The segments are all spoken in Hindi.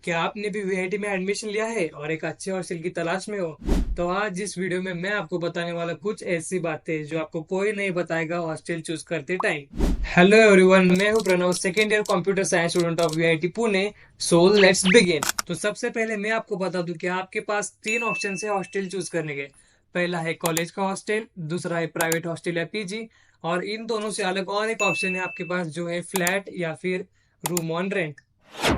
क्या आपने भी वीआईटी में एडमिशन लिया है और एक अच्छे हॉस्टल की तलाश में हो? तो आज इस वीडियो में मैं आपको बताने वाला कुछ ऐसी बातें जो आपको कोई नहीं बताएगा हॉस्टल चूज करते टाइम। हेलो एवरीवन, मैं हूं Pranav, second year computer science student of VIT Pune. So let's begin. तो सबसे पहले मैं आपको बता दूं कि आपके पास तीन ऑप्शन है हॉस्टल चूज करने के। पहला है कॉलेज का हॉस्टल, दूसरा है प्राइवेट हॉस्टल या पीजी, और इन दोनों से अलग और एक ऑप्शन है आपके पास जो है फ्लैट या फिर room on rent.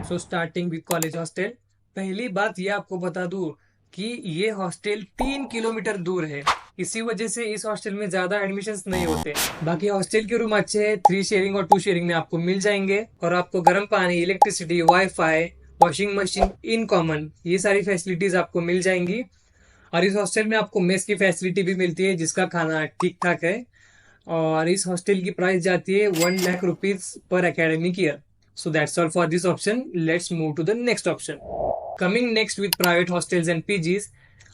So starting with college hostel. पहली बात ये आपको बता दूं कि ये हॉस्टल 3 किलोमीटर दूर है। इसी वजह से इस हॉस्टल में ज्यादा एडमिशन्स नहीं होते। बाकी हॉस्टल के रूम अच्छे हैं, 3 शेयरिंग और 2 शेयरिंग में आपको मिल जाएंगे, और आपको गर्म पानी, electricity, wifi, washing machine in common, ये सारी फैसिलिटीज आपको मिल जाएंगी। और इस हॉस्टल में आपको मेस की फैसिलिटी भी मिलती है जिसका खाना ठीक ठाक है। और इस हॉस्टल की प्राइस जाती है 1 लाख रुपीज पर academic year. So that's all for this option. Let's move to the next option. Coming next with private hostels and PGs.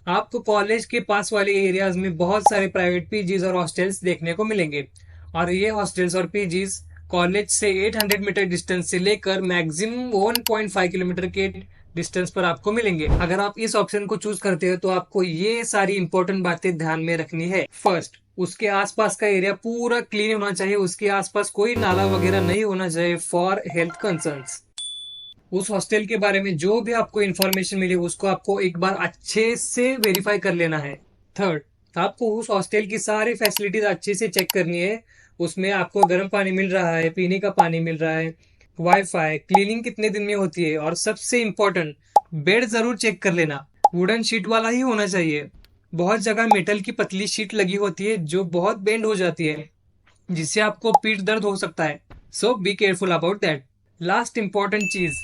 आपको कॉलेज के पास वाले एरियाज में बहुत सारे प्राइवेट पीजीज और हॉस्टल्स देखने को मिलेंगे। और ये हॉस्टल्स और पीजीज कॉलेज से 800 मीटर डिस्टेंस से लेकर मैक्सिमम 1.5 किलोमीटर के डिस्टेंस पर आपको मिलेंगे। अगर आप इस ऑप्शन को चूज करते हो तो आपको ये सारी इंपॉर्टेंट बातें ध्यान में रखनी है। फर्स्ट, उसके आसपास का एरिया पूरा क्लीन होना चाहिए, उसके आसपास कोई नाला वगैरह नहीं होना चाहिए फॉर हेल्थ कंसर्न्स। उस हॉस्टल के बारे में जो भी आपको इन्फॉर्मेशन मिले उसको आपको एक बार अच्छे से वेरीफाई कर लेना है। थर्ड, आपको उस हॉस्टल की सारी फैसिलिटीज अच्छे से चेक करनी है। उसमें आपको गर्म पानी मिल रहा है, पीने का पानी मिल रहा है, वाईफाई, क्लीनिंग कितने दिन में होती है, और सबसे इम्पोर्टेंट, बेड जरूर चेक कर लेना। वुडन शीट वाला ही होना चाहिए। बहुत जगह मेटल की पतली शीट लगी होती है जो बहुत बेंड हो जाती है, जिससे आपको पीठ दर्द हो सकता है। So be careful about that. Last important चीज,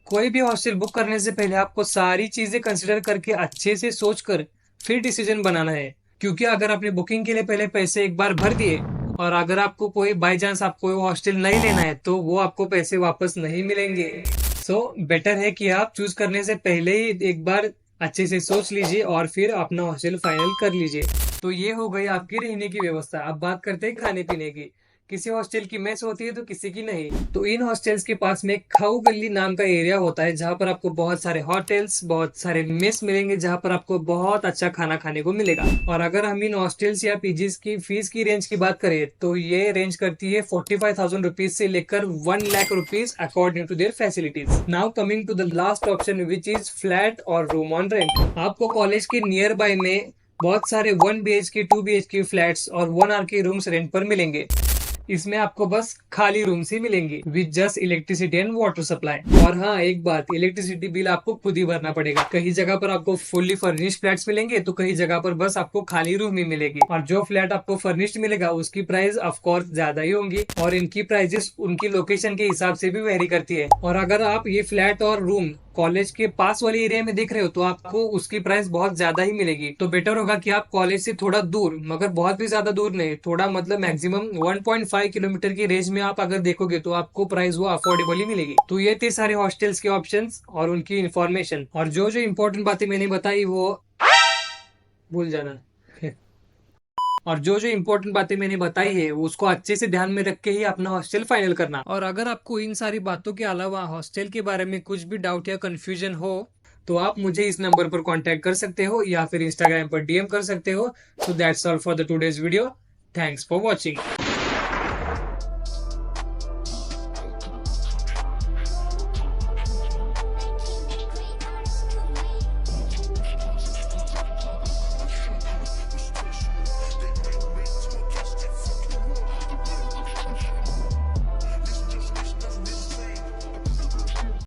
कोई भी हॉस्टल बुक करने से पहले आपको सारी चीजें कंसिडर करके अच्छे से सोच कर फिर डिसीजन बनाना है। क्योंकि अगर आपने बुकिंग के लिए पहले पैसे एक बार भर दिए और अगर आपको कोई बाई चांस आपको हॉस्टल नहीं लेना है तो वो आपको पैसे वापस नहीं मिलेंगे। सो बेटर है कि आप चूज करने से पहले ही एक बार अच्छे से सोच लीजिए और फिर अपना हॉस्टल फाइनल कर लीजिए। तो ये हो गई आपकी रहने की व्यवस्था। अब बात करते हैं खाने पीने की। किसी हॉस्टल की मेस होती है तो किसी की नहीं। तो इन हॉस्टल्स के पास में खाऊ गली नाम का एरिया होता है जहाँ पर आपको बहुत सारे होटल्स, बहुत सारे मेस मिलेंगे जहाँ पर आपको बहुत अच्छा खाना खाने को मिलेगा। और अगर हम इन हॉस्टल्स या पीजीज की फीस की रेंज की बात करें तो ये रेंज करती है 45,000 रुपीज से लेकर 1 lakh rupees according to their facilities. Now coming to the last option which is flat और रूम ऑन रेंट। आपको कॉलेज के नियर बाय में बहुत सारे 1 BHK 2 BHK फ्लैट्स और 1 आर के रूम्स रेंट पर मिलेंगे। इसमें आपको बस खाली रूम्स ही मिलेंगे with just electricity and water supply. और हाँ, एक बात, इलेक्ट्रिसिटी बिल आपको खुद ही भरना पड़ेगा। कहीं जगह पर आपको फुल्ली फर्निश्ड फ्लैट्स मिलेंगे तो कहीं जगह पर बस आपको खाली रूम ही मिलेगी। और जो फ्लैट आपको फर्निश्ड मिलेगा उसकी प्राइस ऑफ कोर्स ज्यादा ही होंगी, और इनकी प्राइजेस उनकी लोकेशन के हिसाब से भी वेरी करती है। और अगर आप ये फ्लैट और रूम कॉलेज के पास वाले एरिया में देख रहे हो तो आपको उसकी प्राइस बहुत ज्यादा ही मिलेगी। तो बेटर होगा कि आप कॉलेज से थोड़ा दूर, मगर बहुत भी ज्यादा दूर नहीं, थोड़ा मतलब मैक्सिमम 1.5 किलोमीटर की रेंज में आप अगर देखोगे तो आपको प्राइस वो अफोर्डेबल ही मिलेगी। तो ये थे सारे हॉस्टल्स के ऑप्शंस और उनकी इन्फॉर्मेशन। और जो जो इम्पोर्टेंट बातें मैंने बताई वो भूल जाना। और जो जो इम्पोर्टेंट बातें मैंने बताई है वो उसको अच्छे से ध्यान में रख के ही अपना हॉस्टल फाइनल करना। और अगर आपको इन सारी बातों के अलावा हॉस्टल के बारे में कुछ भी डाउट या कंफ्यूजन हो तो आप मुझे इस नंबर पर कांटेक्ट कर सकते हो या फिर इंस्टाग्राम पर डीएम कर सकते हो। सो that's all for the today's video. Thanks for watching.